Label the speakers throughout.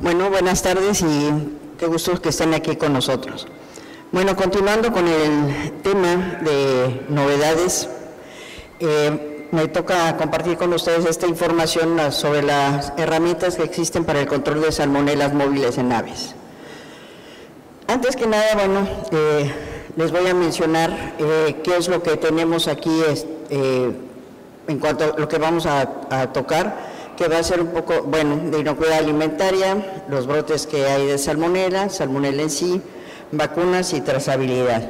Speaker 1: Bueno, buenas tardes y qué gusto que estén aquí con nosotros. Bueno, continuando con el tema de novedades, me toca compartir con ustedes esta información sobre las herramientas que existen para el control de salmonelas móviles en aves. Antes que nada, bueno, les voy a mencionar qué es lo que tenemos aquí en cuanto a lo que vamos a tocar, que va a ser un poco, bueno, de inocuidad alimentaria, los brotes que hay de salmonela en sí, vacunas y trazabilidad.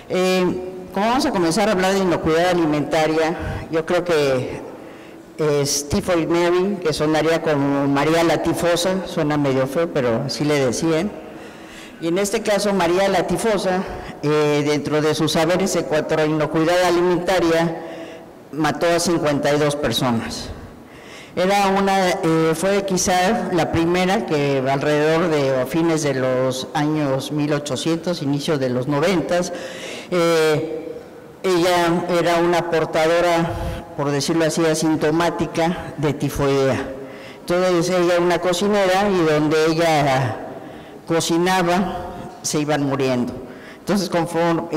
Speaker 1: Como vamos a comenzar a hablar de inocuidad alimentaria, yo creo que Typhoid Mary, que sonaría como María la tifosa, suena medio feo, pero así le decían. Y en este caso, María la tifosa, dentro de sus saberes en cuanto a inocuidad alimentaria, mató a 52 personas. Fue quizá la primera que alrededor de fines de los años 1800, inicio de los 90, ella era una portadora, por decirlo así, asintomática de tifoidea. Entonces ella era una cocinera y donde ella cocinaba se iban muriendo. Entonces como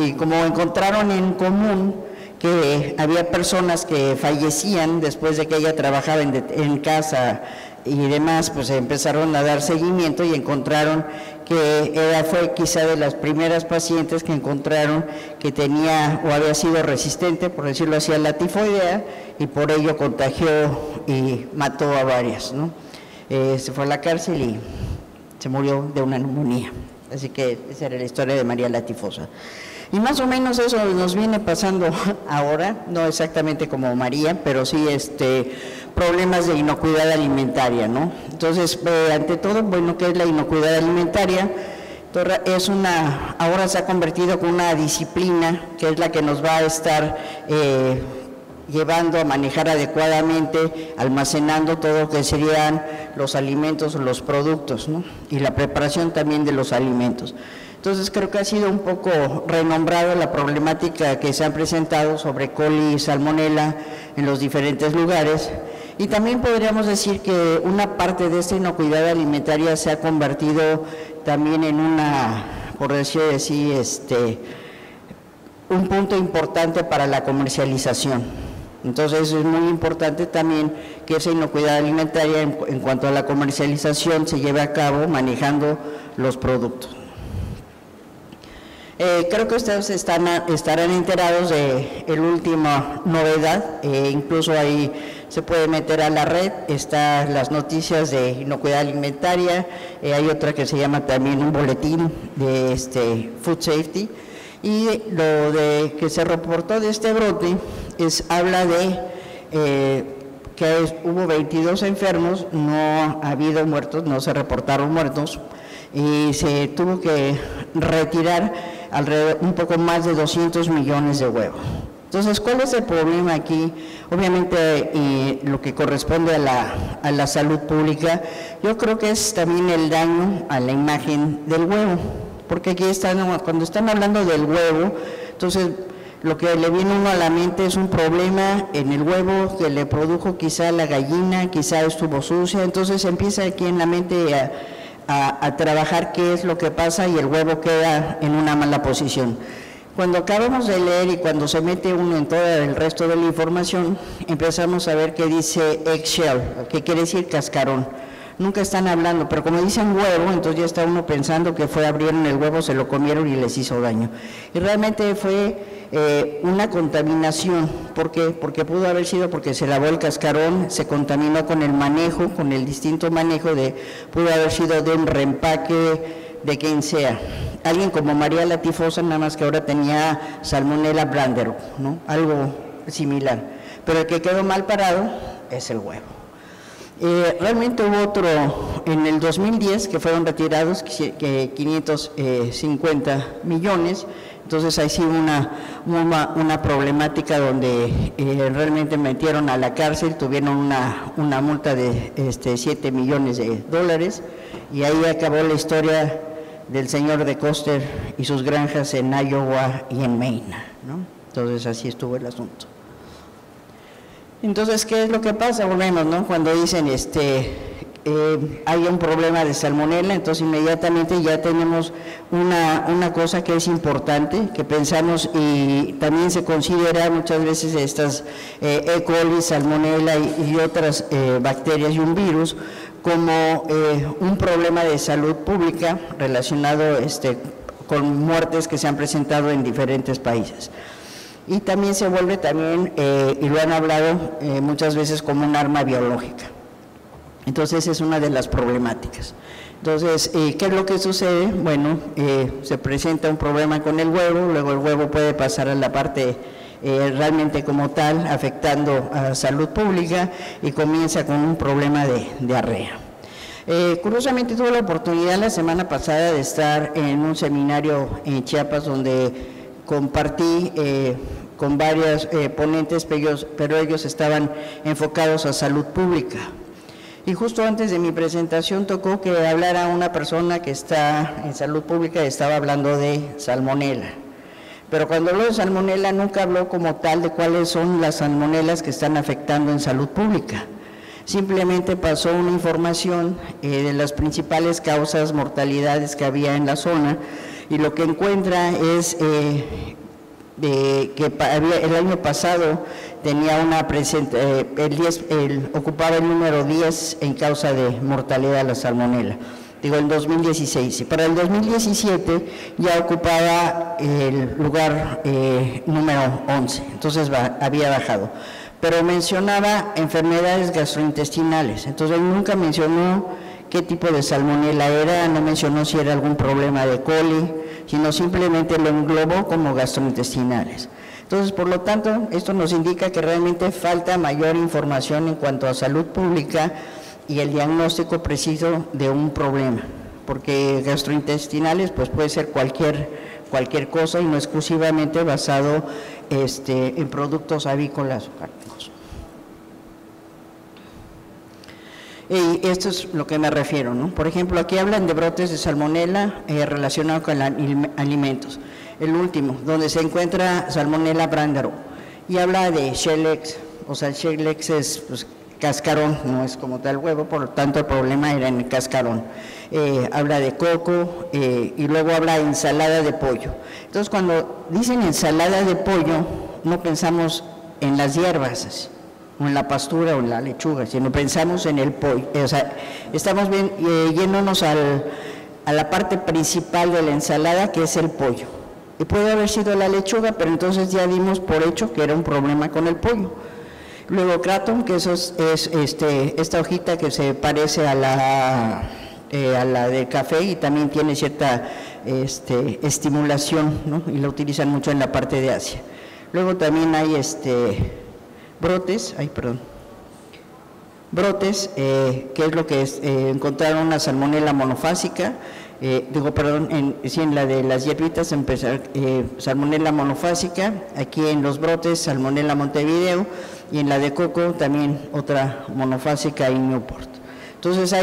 Speaker 1: encontraron en común que había personas que fallecían después de que ella trabajaba en casa y demás, pues empezaron a dar seguimiento y encontraron que ella fue quizá de las primeras pacientes que encontraron que tenía o había sido resistente, por decirlo así, a la tifoidea, y por ello contagió y mató a varias, ¿no? Se fue a la cárcel y se murió de una neumonía. Así que esa era la historia de María la tifosa. Y más o menos eso nos viene pasando ahora, no exactamente como María, pero sí problemas de inocuidad alimentaria, ¿no? Entonces, ante todo, bueno, ¿qué es la inocuidad alimentaria? Ahora se ha convertido en una disciplina que es la que nos va a estar llevando a manejar adecuadamente, almacenando todo lo que serían los alimentos o los productos, ¿no? Y la preparación también de los alimentos. Entonces creo que ha sido un poco renombrado la problemática que se han presentado sobre coli y salmonela en los diferentes lugares, y también podríamos decir que una parte de esta inocuidad alimentaria se ha convertido también en por decirlo así, un punto importante para la comercialización. Entonces es muy importante también que esa inocuidad alimentaria en cuanto a la comercialización se lleve a cabo manejando los productos. Creo que ustedes estarán enterados de la última novedad, incluso ahí se puede meter a la red, están las noticias de inocuidad alimentaria, hay otra que se llama también un boletín de Food Safety, y lo que se reportó de este brote habla de que hubo 22 enfermos, no ha habido muertos, no se reportaron muertos, y se tuvo que retirar un poco más de 200 millones de huevos. Entonces, ¿cuál es el problema aquí? Obviamente, lo que corresponde a la salud pública, yo creo que es también el daño a la imagen del huevo, porque aquí cuando están hablando del huevo, entonces lo que le viene uno a la mente es un problema en el huevo que le produjo quizá la gallina, quizá estuvo sucia, entonces empieza aquí en la mente a trabajar qué es lo que pasa y el huevo queda en una mala posición. Cuando acabamos de leer y cuando se mete uno en todo el resto de la información, empezamos a ver que dice eggshell, que quiere decir cascarón. Nunca están hablando, pero como dicen huevo, entonces ya está uno pensando que abrieron el huevo, se lo comieron y les hizo daño. Y realmente fue una contaminación. ¿Por qué? Porque pudo haber sido porque se lavó el cascarón, se contaminó con el manejo, con el distinto manejo pudo haber sido de un reempaque, de quien sea. Alguien como María la tifosa, nada más que ahora tenía Salmonella Branderup, ¿no? Algo similar. Pero el que quedó mal parado es el huevo. Realmente hubo otro en el 2010 que fueron retirados 550 millones, entonces ahí sí una problemática donde realmente metieron a la cárcel, tuvieron una multa de 7 millones de dólares, y ahí acabó la historia del señor de Koster y sus granjas en Iowa y en Maine, ¿no? Entonces así estuvo el asunto. Entonces, ¿qué es lo que pasa? Volvemos, ¿no? Cuando dicen haya un problema de salmonela, entonces inmediatamente ya tenemos una cosa que es importante, que pensamos y también se considera muchas veces estas E. coli, salmonela y otras bacterias y un virus como un problema de salud pública relacionado con muertes que se han presentado en diferentes países. Y también se vuelve también, y lo han hablado muchas veces, como un arma biológica. Entonces es una de las problemáticas. Entonces, ¿qué es lo que sucede? Bueno, se presenta un problema con el huevo, luego el huevo puede pasar a la parte realmente como tal, afectando a la salud pública y comienza con un problema de diarrea. Curiosamente tuve la oportunidad la semana pasada de estar en un seminario en Chiapas donde compartí con varios ponentes, pero ellos estaban enfocados a salud pública. Y justo antes de mi presentación tocó que hablara una persona que está en salud pública y estaba hablando de salmonela. Pero cuando habló de salmonela nunca habló como tal de cuáles son las salmonelas que están afectando en salud pública. Simplemente pasó una información de las principales causas mortalidades que había en la zona y lo que encuentra es que el año pasado tenía ocupaba el número 10 en causa de mortalidad de la salmonela, digo el 2016, y para el 2017 ya ocupaba el lugar número 11, entonces había bajado, pero mencionaba enfermedades gastrointestinales, entonces nunca mencionó qué tipo de salmonela era, no mencionó si era algún problema de coli, sino simplemente lo englobó como gastrointestinales. Entonces, por lo tanto, esto nos indica que realmente falta mayor información en cuanto a salud pública y el diagnóstico preciso de un problema, porque gastrointestinales pues puede ser cualquier cosa y no exclusivamente basado en productos avícolas o cárnicos. Y esto es lo que me refiero, ¿no? Por ejemplo, aquí hablan de brotes de salmonela relacionados con alimentos. El último, donde se encuentra Salmonella brandaro, y habla de shell eggs, o sea, el shell eggs es pues, cascarón, no es como tal huevo, por lo tanto el problema era en el cascarón. Habla de coco y luego habla de ensalada de pollo. Entonces, cuando dicen ensalada de pollo, no pensamos en las hierbas, o en la pastura o en la lechuga, sino pensamos en el pollo, o sea, estamos yéndonos a la parte principal de la ensalada, que es el pollo. Y puede haber sido la lechuga, pero entonces ya dimos por hecho que era un problema con el pollo. Luego Kraton, que eso es esta hojita que se parece a la del café y también tiene cierta estimulación, ¿no? Y la utilizan mucho en la parte de Asia. Luego también hay brotes, que es lo que encontraron una salmonela monofásica, en la de las hierbitas salmonela monofásica, aquí en los brotes salmonela Montevideo y en la de coco también otra monofásica y Newport. Entonces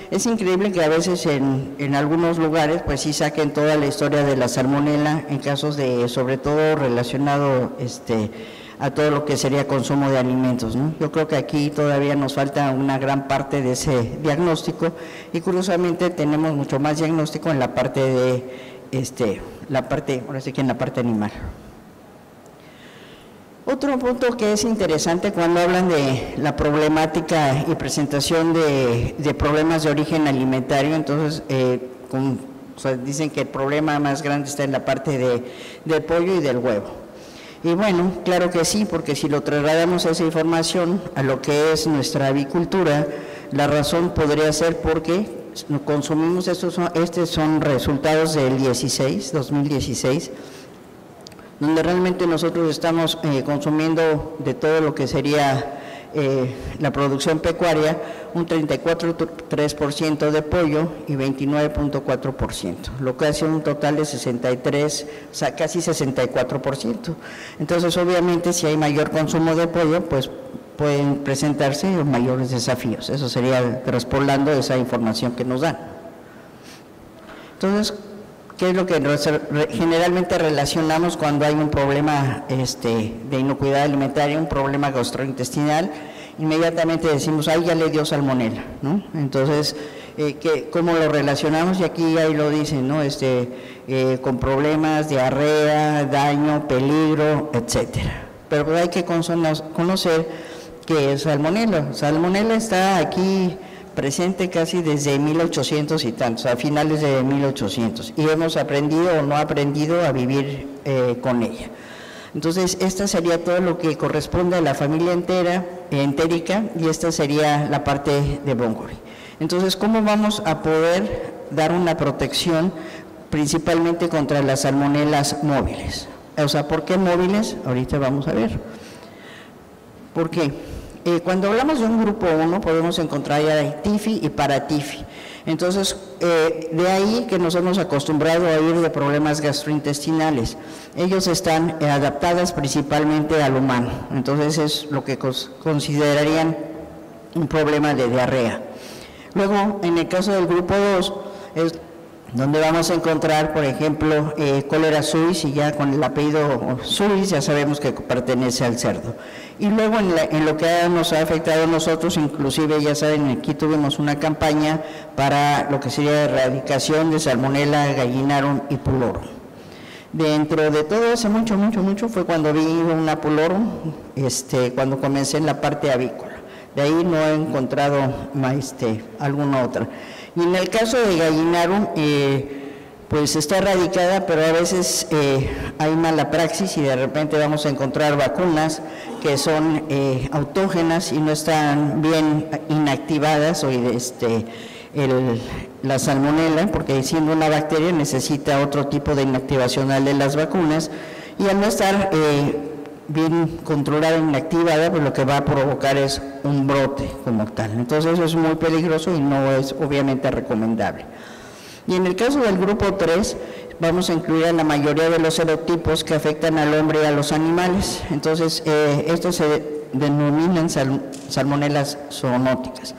Speaker 1: es increíble que a veces en algunos lugares pues sí saquen toda la historia de la salmonela en casos de, sobre todo relacionado a todo lo que sería consumo de alimentos, ¿no? Yo creo que aquí todavía nos falta una gran parte de ese diagnóstico y curiosamente tenemos mucho más diagnóstico en la parte de, ahora sí que en la parte animal. Otro punto que es interesante cuando hablan de la problemática y presentación de problemas de origen alimentario, entonces dicen que el problema más grande está en la parte del pollo y del huevo. Y bueno, claro que sí, porque si lo trasladamos esa información a lo que es nuestra avicultura, la razón podría ser porque consumimos estos son resultados del 2016, donde realmente nosotros estamos consumiendo de todo lo que sería la producción pecuaria, un 34.3% de pollo y 29.4%, lo que hace un total de 63, o sea, casi 64%. Entonces, obviamente, si hay mayor consumo de pollo, pues pueden presentarse mayores desafíos. Eso sería traspoblando esa información que nos dan. Entonces, ¿qué es lo que generalmente relacionamos cuando hay un problema de inocuidad alimentaria, un problema gastrointestinal? inmediatamente decimos, ay, ya le dio salmonela, ¿no? Entonces, ¿cómo lo relacionamos? Y aquí ahí lo dicen, ¿no? Con problemas, diarrea, daño, peligro, etcétera. Pero pues hay que conocer qué es salmonela. Salmonela está aquí presente casi desde 1800 y tantos, a finales de 1800, y hemos aprendido o no aprendido a vivir con ella. Entonces, esta sería todo lo que corresponde a la familia entérica, y esta sería la parte de Bongori. Entonces, ¿cómo vamos a poder dar una protección principalmente contra las salmonelas móviles? O sea, ¿por qué móviles? Ahorita vamos a ver. ¿Por qué? Cuando hablamos de un grupo 1 podemos encontrar ya TIFI y paraTIFI. Entonces, de ahí que nos hemos acostumbrado a oír de problemas gastrointestinales. Ellos están adaptadas principalmente al humano, entonces es lo que considerarían un problema de diarrea. Luego, en el caso del grupo 2, es donde vamos a encontrar, por ejemplo, cólera suis, y ya con el apellido suis ya sabemos que pertenece al cerdo. Y luego en lo que nos ha afectado a nosotros, inclusive ya saben, aquí tuvimos una campaña para lo que sería erradicación de Salmonella gallinarum y pulorum. Dentro de todo hace mucho fue cuando vi una pulorum, cuando comencé en la parte avícola. De ahí no he encontrado alguna otra. Y en el caso de gallinarum, pues está erradicada, pero a veces hay mala praxis y de repente vamos a encontrar vacunas que son autógenas y no están bien inactivadas, o la salmonela, porque siendo una bacteria necesita otro tipo de inactivación de las vacunas, y al no estar bien controlada e inactivada, pues lo que va a provocar es un brote como tal. Entonces eso es muy peligroso y no es obviamente recomendable. Y en el caso del grupo 3, vamos a incluir a la mayoría de los serotipos que afectan al hombre y a los animales. Entonces, estos se denominan salmonelas zoonóticas.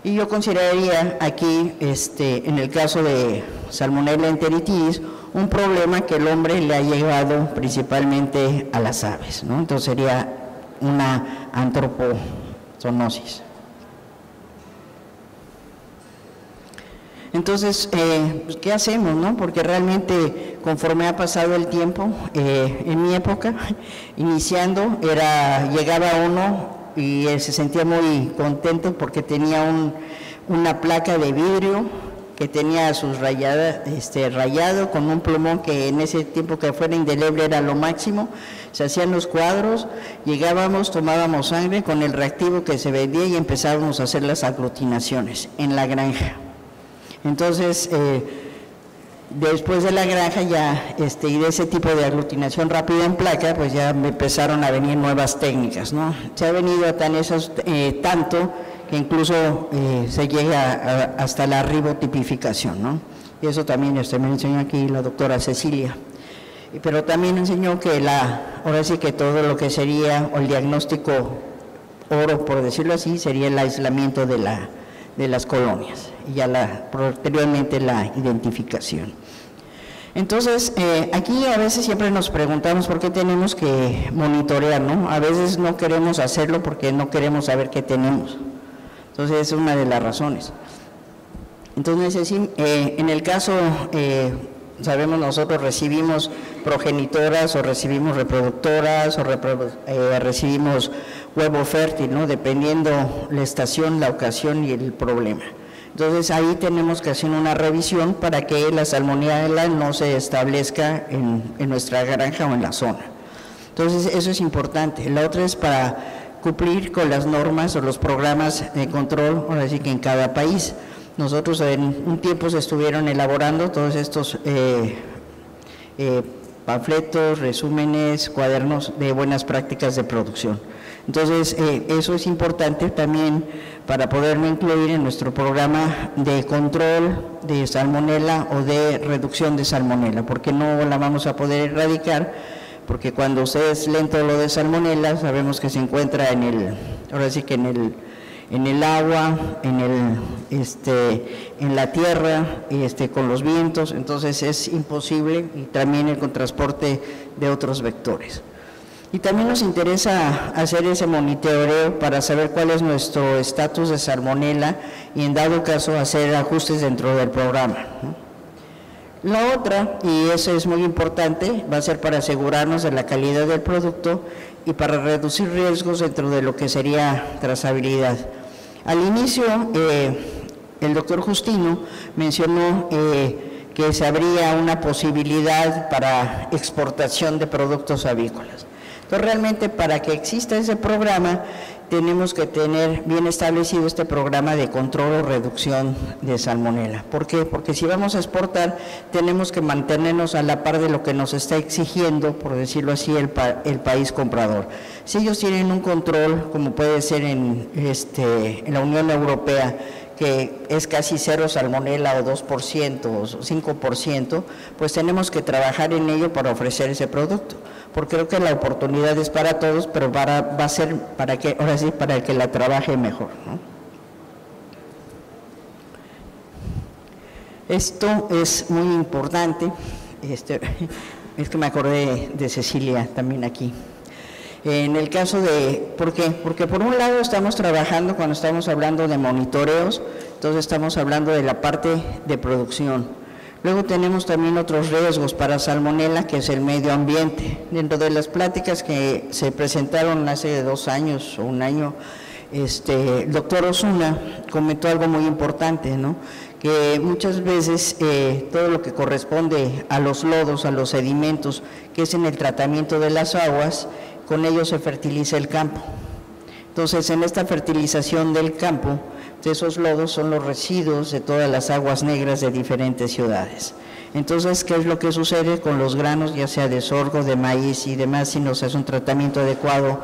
Speaker 1: Y yo consideraría aquí, en el caso de Salmonella enteritidis, un problema que el hombre le ha llevado principalmente a las aves, ¿no? Entonces sería una antropozoonosis. Entonces, ¿qué hacemos, no? Porque realmente, conforme ha pasado el tiempo, en mi época, iniciando, llegaba uno y se sentía muy contento porque tenía una placa de vidrio que tenía sus rayado con un plumón que en ese tiempo que fuera indeleble era lo máximo. Se hacían los cuadros, llegábamos, tomábamos sangre con el reactivo que se vendía y empezábamos a hacer las aglutinaciones en la granja. Entonces, después de la granja ya, y de ese tipo de aglutinación rápida en placa, pues ya me empezaron a venir nuevas técnicas, ¿no? Se ha venido a tanto que incluso se llega hasta la ribotipificación, ¿no? Y eso también me enseñó aquí la doctora Cecilia. Pero también enseñó que ahora sí que todo lo que sería, o el diagnóstico oro, por decirlo así, sería el aislamiento de las colonias y ya posteriormente la identificación. Entonces, aquí a veces siempre nos preguntamos por qué tenemos que monitorear, ¿no? A veces no queremos hacerlo porque no queremos saber qué tenemos. Entonces, es una de las razones. Entonces, en el caso, sabemos nosotros recibimos progenitoras o recibimos reproductoras o recibimos huevo fértil, ¿no? Dependiendo la estación, la ocasión y el problema. Entonces ahí tenemos que hacer una revisión para que la salmonela no se establezca en nuestra granja o en la zona. Entonces eso es importante. La otra es para cumplir con las normas o los programas de control, ahora sí que en cada país. Nosotros en un tiempo se estuvieron elaborando todos estos panfletos, resúmenes, cuadernos de buenas prácticas de producción. Entonces, eso es importante también para poderlo incluir en nuestro programa de control de salmonela o de reducción de salmonela, porque no la vamos a poder erradicar, porque cuando ustedes leen todo lo de salmonela, sabemos que se encuentra ahora sí que en el agua, en la tierra, con los vientos, entonces es imposible, y también con transporte de otros vectores. Y también nos interesa hacer ese monitoreo para saber cuál es nuestro estatus de salmonela y en dado caso hacer ajustes dentro del programa, ¿no? La otra, y eso es muy importante, va a ser para asegurarnos de la calidad del producto y para reducir riesgos dentro de lo que sería trazabilidad. Al inicio, el doctor Justino mencionó que se abría una posibilidad para exportación de productos avícolas. Entonces, realmente para que exista ese programa, tenemos que tener bien establecido este programa de control o reducción de salmonela. ¿Por qué? Porque si vamos a exportar, tenemos que mantenernos a la par de lo que nos está exigiendo, por decirlo así, el país comprador. Si ellos tienen un control, como puede ser en la Unión Europea, que es casi cero salmonela o 2% o 5%, pues tenemos que trabajar en ello para ofrecer ese producto, porque creo que la oportunidad es para todos, pero va a ser para que, ahora sí, para el que la trabaje mejor, ¿no? Esto es muy importante, es que me acordé de Cecilia también aquí. En el caso de, ¿por qué? Porque por un lado estamos trabajando cuando estamos hablando de monitoreos, entonces estamos hablando de la parte de producción. Luego tenemos también otros riesgos para salmonela, que es el medio ambiente. Dentro de las pláticas que se presentaron hace 2 años o 1 año, el doctor Osuna comentó algo muy importante, ¿no? Que muchas veces todo lo que corresponde a los lodos, a los sedimentos, que es en el tratamiento de las aguas, con ello se fertiliza el campo. Entonces, en esta fertilización del campo, esos lodos son los residuos de todas las aguas negras de diferentes ciudades. Entonces, ¿qué es lo que sucede con los granos, ya sea de sorgo, de maíz y demás? Si no se hace un tratamiento adecuado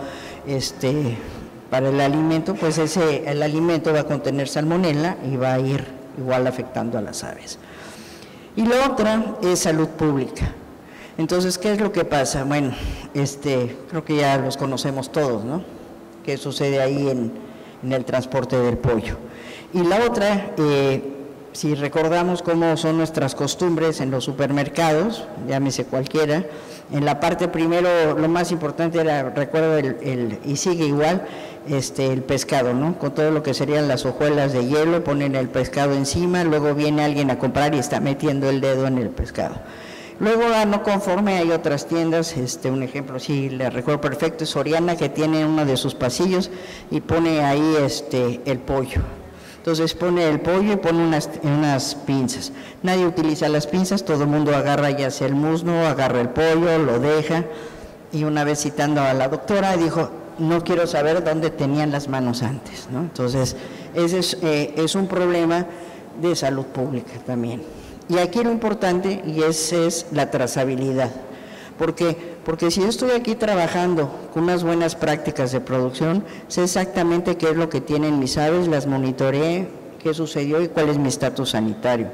Speaker 1: para el alimento, pues el alimento va a contener salmonela y va a ir igual afectando a las aves. Y la otra es salud pública. Entonces, ¿qué es lo que pasa? Bueno, creo que ya los conocemos todos, ¿no? ¿Qué sucede ahí en el transporte del pollo? Y la otra, si recordamos cómo son nuestras costumbres en los supermercados, llámese cualquiera, en la parte primero, lo más importante era, recuerdo, y sigue igual, el pescado, ¿no? Con todo lo que serían las hojuelas de hielo, ponen el pescado encima, luego viene alguien a comprar y está metiendo el dedo en el pescado. Luego, no conforme, hay otras tiendas, un ejemplo, sí, le recuerdo perfecto, es Soriana, que tiene uno de sus pasillos y pone ahí el pollo. Entonces pone el pollo y pone unas pinzas. Nadie utiliza las pinzas, todo el mundo agarra ya sea el muslo, agarra el pollo, lo deja, y una vez citando a la doctora, dijo, no quiero saber dónde tenían las manos antes, ¿no? Entonces, ese es un problema de salud pública también. Y aquí lo importante, y esa es la trazabilidad. ¿Por qué? Porque si yo estoy aquí trabajando con unas buenas prácticas de producción, sé exactamente qué es lo que tienen mis aves, las monitoreé, qué sucedió y cuál es mi estatus sanitario.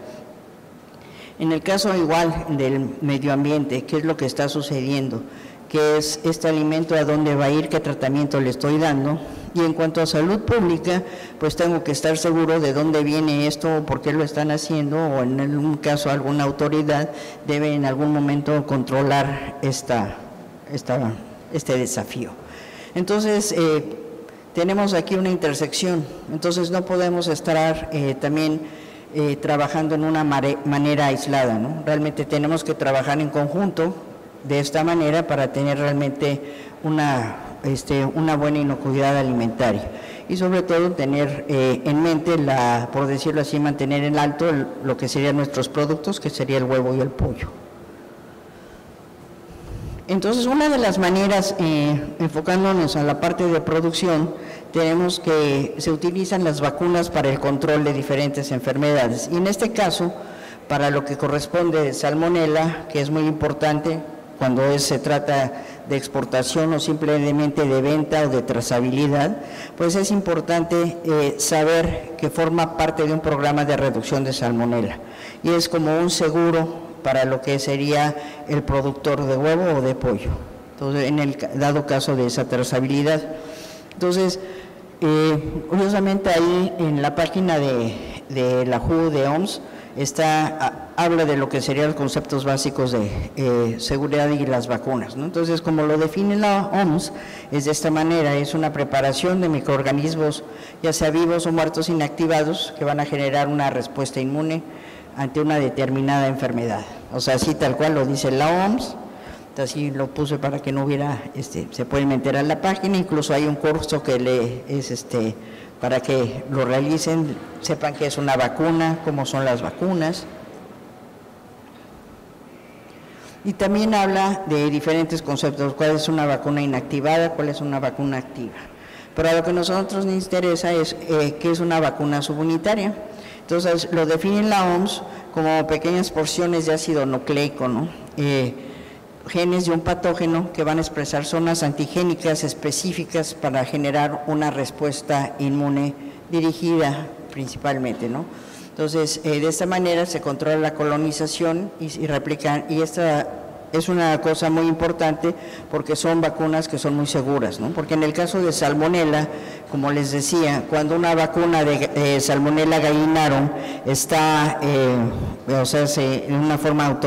Speaker 1: En el caso igual del medio ambiente, qué es lo que está sucediendo, qué es este alimento, a dónde va a ir, qué tratamiento le estoy dando. Y en cuanto a salud pública, pues tengo que estar seguro de dónde viene esto, por qué lo están haciendo, o en algún caso alguna autoridad debe en algún momento controlar este desafío. Entonces, tenemos aquí una intersección, entonces no podemos estar también trabajando en una manera aislada, ¿no? Realmente tenemos que trabajar en conjunto de esta manera para tener realmente una buena inocuidad alimentaria y sobre todo tener en mente, por decirlo así, mantener en alto lo que serían nuestros productos, que sería el huevo y el pollo. Entonces, una de las maneras, enfocándonos a la parte de producción, tenemos que se utilizan las vacunas para el control de diferentes enfermedades y en este caso, para lo que corresponde de salmonela, que es muy importante cuando se trata de exportación o simplemente de venta o de trazabilidad, pues es importante saber que forma parte de un programa de reducción de salmonela y es como un seguro para lo que sería el productor de huevo o de pollo, entonces en el dado caso de esa trazabilidad. Entonces, curiosamente ahí en la página de la WHO de OMS está habla de lo que serían los conceptos básicos de seguridad y las vacunas, ¿no? Entonces, como lo define la OMS, es de esta manera: es una preparación de microorganismos, ya sea vivos o muertos inactivados, que van a generar una respuesta inmune ante una determinada enfermedad. O sea, así tal cual lo dice la OMS. Así lo puse para que no hubiera, se pueden meter a la página, incluso hay un curso que es para que lo realicen, sepan qué es una vacuna, cómo son las vacunas. Y también habla de diferentes conceptos: cuál es una vacuna inactivada, cuál es una vacuna activa. Pero a lo que a nosotros nos interesa es qué es una vacuna subunitaria. Entonces, lo define la OMS como pequeñas porciones de ácido nucleico, ¿no? Genes de un patógeno que van a expresar zonas antigénicas específicas para generar una respuesta inmune dirigida principalmente, ¿no? Entonces, de esta manera se controla la colonización y replican, y esta es una cosa muy importante porque son vacunas que son muy seguras, ¿no? Porque en el caso de Salmonella, como les decía, cuando una vacuna de Salmonella gallinarum está, o sea, en una forma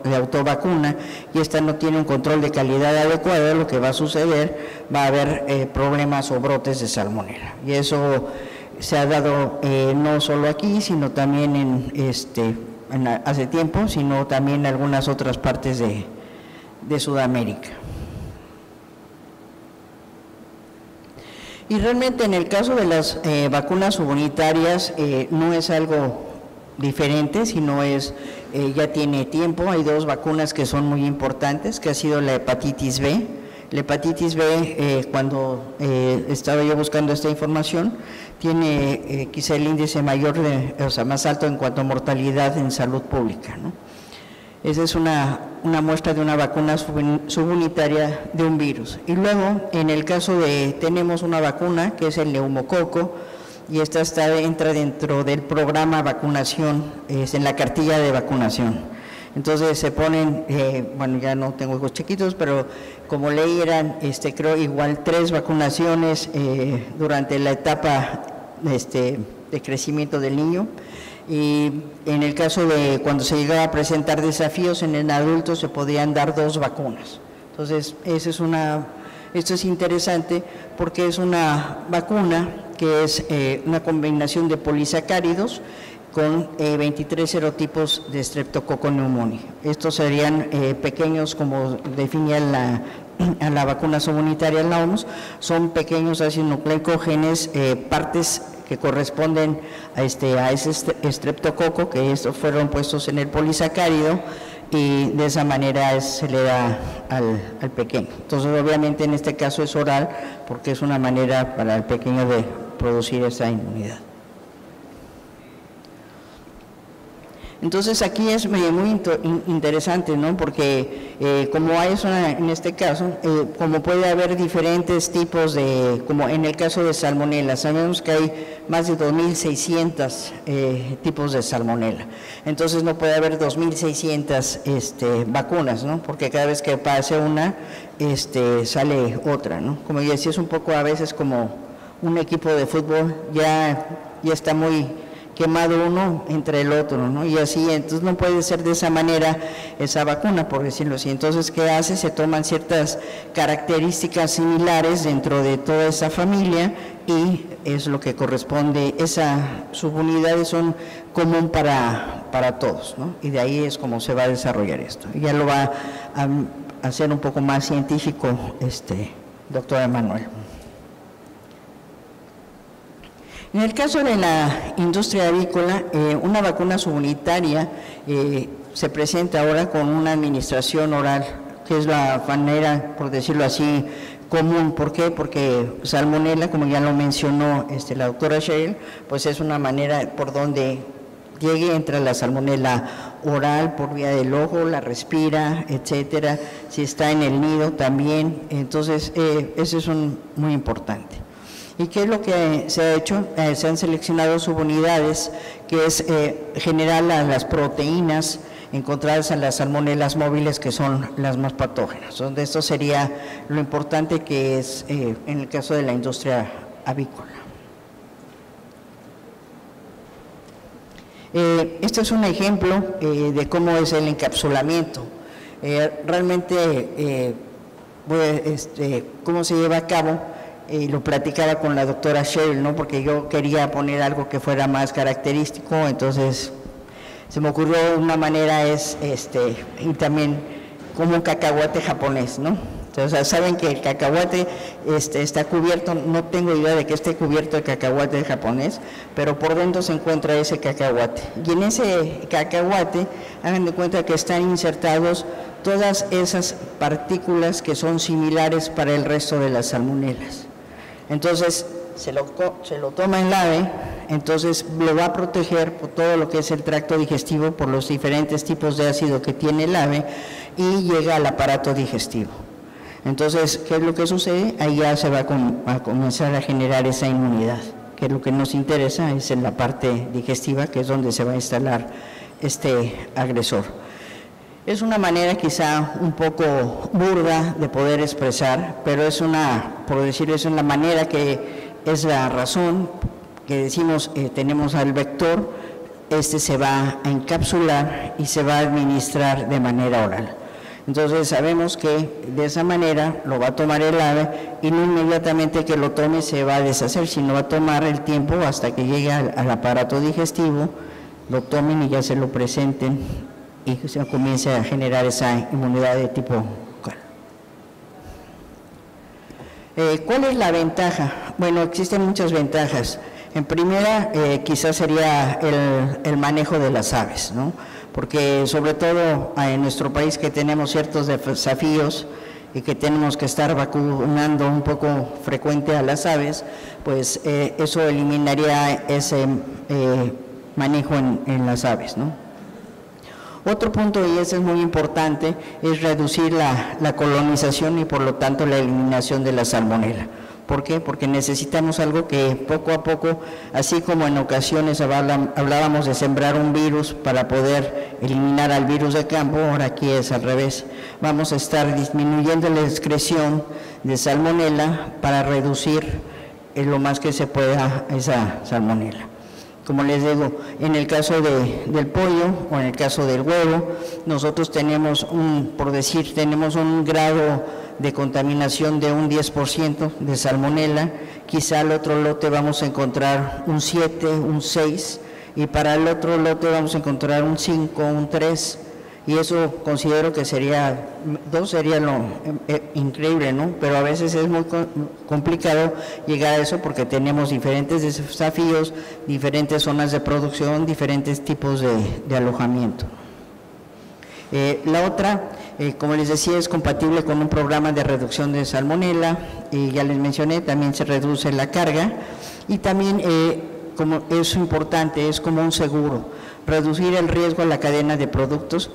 Speaker 1: de autovacuna, y esta no tiene un control de calidad adecuado, lo que va a suceder, va a haber problemas o brotes de Salmonella. Y eso se ha dado no solo aquí, sino también hace tiempo, sino también en algunas otras partes de Sudamérica. Y realmente en el caso de las vacunas subunitarias no es algo diferente, sino ya tiene tiempo. Hay dos vacunas que son muy importantes, que ha sido la hepatitis B. La hepatitis B, cuando estaba yo buscando esta información, tiene quizá el índice mayor, más alto en cuanto a mortalidad en salud pública, ¿no? Esa es una muestra de una vacuna subunitaria de un virus. Y luego, en el caso tenemos una vacuna que es el neumococo, y esta entra dentro del programa vacunación, en la cartilla de vacunación. Entonces se ponen, bueno, ya no tengo hijos chiquitos, pero como leí eran, creo igual 3 vacunaciones durante la etapa de crecimiento del niño. Y en el caso de cuando se llegaba a presentar desafíos en el adulto, se podían dar 2 vacunas. Entonces, esto es interesante porque es una vacuna que es una combinación de polisacáridos con 23 serotipos de Streptococcus pneumoniae. Estos serían pequeños, como definía la vacuna subunitaria en la OMS, son pequeños ácidos nucleicos, genes, partes que corresponden a ese estreptococo, que estos fueron puestos en el polisacárido, y de esa manera se le da al pequeño. Entonces, obviamente en este caso es oral, porque es una manera para el pequeño de producir esa inmunidad. Entonces aquí es muy interesante, ¿no? Porque como hay en este caso, como puede haber diferentes tipos como en el caso de Salmonella, sabemos que hay más de 2.600 tipos de Salmonella. Entonces no puede haber 2.600 vacunas, ¿no? Porque cada vez que pase una, sale otra, ¿no? Como yo decía, es un poco a veces como un equipo de fútbol, ya está muy quemado uno entre el otro, ¿no? Y así, entonces no puede ser de esa manera esa vacuna, por decirlo así. Entonces, ¿qué hace? Se toman ciertas características similares dentro de toda esa familia y es lo que corresponde, esas subunidades son común para todos, ¿no? Y de ahí es como se va a desarrollar esto. Y ya lo va a hacer un poco más científico doctor Emanuel. En el caso de la industria avícola, una vacuna subunitaria se presenta ahora con una administración oral, que es la manera, por decirlo así, común. ¿Por qué? Porque Salmonella, como ya lo mencionó la doctora Sheryl, pues es una manera por donde entra la Salmonella oral por vía del ojo, la respira, etcétera. Si está en el nido también, entonces eso es muy importante. ¿Y qué es lo que se ha hecho? Se han seleccionado subunidades, que es generar las proteínas encontradas en las salmonelas móviles, que son las más patógenas. Donde esto sería lo importante que es en el caso de la industria avícola. Este es un ejemplo de cómo es el encapsulamiento. Realmente, cómo se lleva a cabo, lo platicaba con la doctora Cheryl, ¿no? Porque yo quería poner algo que fuera más característico, entonces se me ocurrió una manera y también como un cacahuate japonés, ¿no? O sea, saben que el cacahuate está cubierto, no tengo idea de que esté cubierto de cacahuate japonés, pero por dentro se encuentra ese cacahuate. Y en ese cacahuate, hagan de cuenta que están insertados todas esas partículas que son similares para el resto de las salmonelas. Entonces, se lo toma el ave, entonces lo va a proteger por todo lo que es el tracto digestivo, por los diferentes tipos de ácido que tiene el ave, y llega al aparato digestivo. Entonces, ¿qué es lo que sucede? Ahí ya se va a comenzar a generar esa inmunidad, que lo que nos interesa es en la parte digestiva, que es donde se va a instalar este agresor. Es una manera quizá un poco burda de poder expresar, pero es por decirlo, es una manera que es la razón que decimos, tenemos al vector, se va a encapsular y se va a administrar de manera oral. Entonces sabemos que de esa manera lo va a tomar el ave y no inmediatamente que lo tome se va a deshacer, sino va a tomar el tiempo hasta que llegue al aparato digestivo, lo tomen y ya se lo presenten y se comience a generar esa inmunidad de tipo local. ¿Cuál es la ventaja? Bueno, existen muchas ventajas. En primera, quizás sería el manejo de las aves, ¿no? Porque sobre todo en nuestro país que tenemos ciertos desafíos y que tenemos que estar vacunando un poco frecuente a las aves, pues eso eliminaría ese manejo en las aves, ¿no? Otro punto, y ese es muy importante, es reducir la colonización y por lo tanto la eliminación de la salmonela. ¿Por qué? Porque necesitamos algo que poco a poco, así como en ocasiones hablábamos de sembrar un virus para poder eliminar al virus de campo, ahora aquí es al revés. Vamos a estar disminuyendo la excreción de salmonela para reducir lo más que se pueda esa salmonela. Como les digo, en el caso del pollo o en el caso del huevo, nosotros tenemos tenemos un grado de contaminación de un 10% de salmonela, quizá al otro lote vamos a encontrar un 7, un 6, y para el otro lote vamos a encontrar un 5, un 3, y eso considero que sería 2 sería lo increíble, ¿no? Pero a veces es muy complicado llegar a eso porque tenemos diferentes desafíos, diferentes zonas de producción, diferentes tipos de alojamiento. La otra, como les decía, es compatible con un programa de reducción de salmonela, y ya les mencioné, también se reduce la carga, y también, como es importante, es como un seguro, reducir el riesgo a la cadena de productos,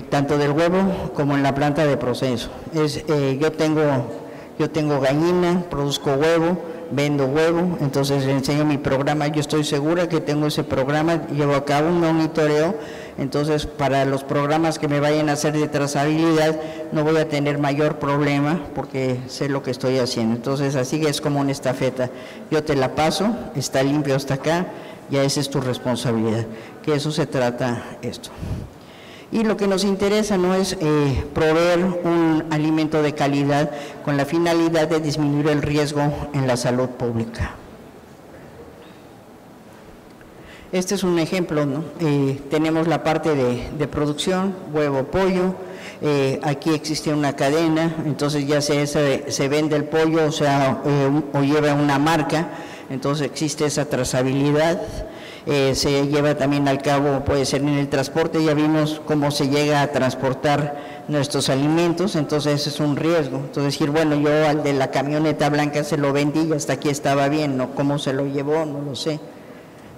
Speaker 1: tanto del huevo como en la planta de proceso. Yo tengo gallina, produzco huevo, vendo huevo, entonces le enseño mi programa, yo estoy segura que tengo ese programa, llevo a cabo un monitoreo, entonces para los programas que me vayan a hacer de trazabilidad no voy a tener mayor problema porque sé lo que estoy haciendo. Entonces así es como una estafeta, yo te la paso, está limpio hasta acá, ya esa es tu responsabilidad, que eso se trata esto. Y lo que nos interesa no es proveer un alimento de calidad con la finalidad de disminuir el riesgo en la salud pública. Este es un ejemplo, ¿no? Tenemos la parte de producción, huevo, pollo, aquí existe una cadena, entonces ya se vende el pollo, o lleva una marca, entonces existe esa trazabilidad. Se lleva también al cabo, puede ser en el transporte, ya vimos cómo se llega a transportar nuestros alimentos, entonces es un riesgo. Entonces decir, bueno, yo al de la camioneta blanca se lo vendí y hasta aquí estaba bien, ¿no? ¿Cómo se lo llevó? No lo sé,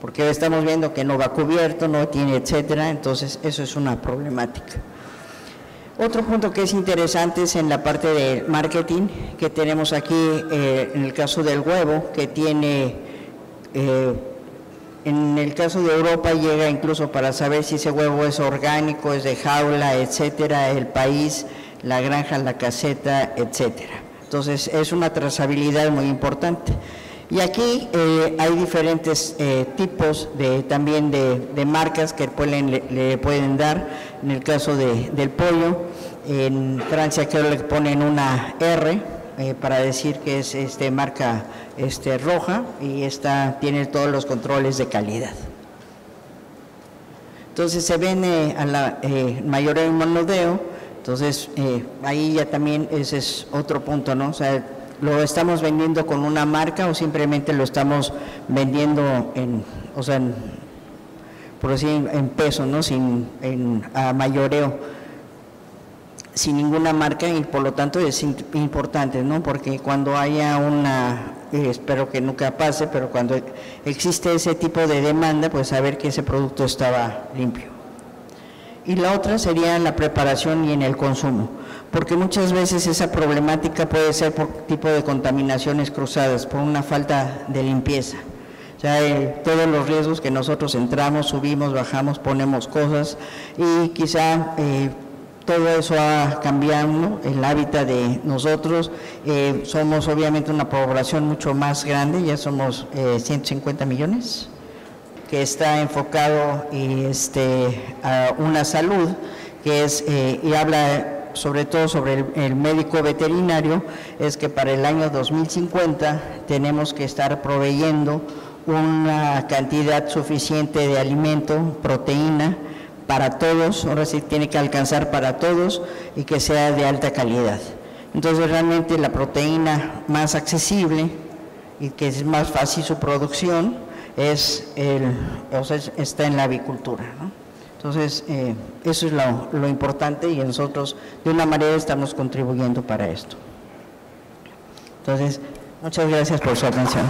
Speaker 1: porque estamos viendo que no va cubierto, no tiene, etcétera, entonces eso es una problemática. Otro punto que es interesante es en la parte del marketing, que tenemos aquí en el caso del huevo, que tiene... en el caso de Europa llega incluso para saber si ese huevo es orgánico, es de jaula, etcétera, el país, la granja, la caseta, etcétera. Entonces es una trazabilidad muy importante. Y aquí hay diferentes tipos también de marcas que le pueden dar. En el caso del pollo, en Francia creo que le ponen una R para decir que es marca roja, y tiene todos los controles de calidad. Entonces se vende a la mayoreo y menudeo. Entonces ahí ya también ese es otro punto, ¿no? O sea, ¿lo estamos vendiendo con una marca o simplemente lo estamos vendiendo por decir, en peso, ¿no? A mayoreo, sin ninguna marca? Y por lo tanto es importante, ¿no? Porque cuando haya espero que nunca pase, pero cuando existe ese tipo de demanda, pues saber que ese producto estaba limpio. Y la otra sería la preparación y en el consumo, porque muchas veces esa problemática puede ser por tipo de contaminaciones cruzadas, por una falta de limpieza. O sea, todos los riesgos que nosotros entramos, subimos, bajamos, ponemos cosas, y quizá todo eso ha cambiado el hábitat de nosotros. Somos obviamente una población mucho más grande, ya somos 150 millones, que está enfocado a una salud que es, y habla sobre todo sobre el médico veterinario, es que para el año 2050 tenemos que estar proveyendo una cantidad suficiente de alimento, proteína, para todos. Ahora sí tiene que alcanzar para todos y que sea de alta calidad. Entonces realmente la proteína más accesible y que es más fácil su producción está en la avicultura, ¿no? Entonces eso es lo importante, y nosotros de una manera estamos contribuyendo para esto. Entonces, muchas gracias por su atención.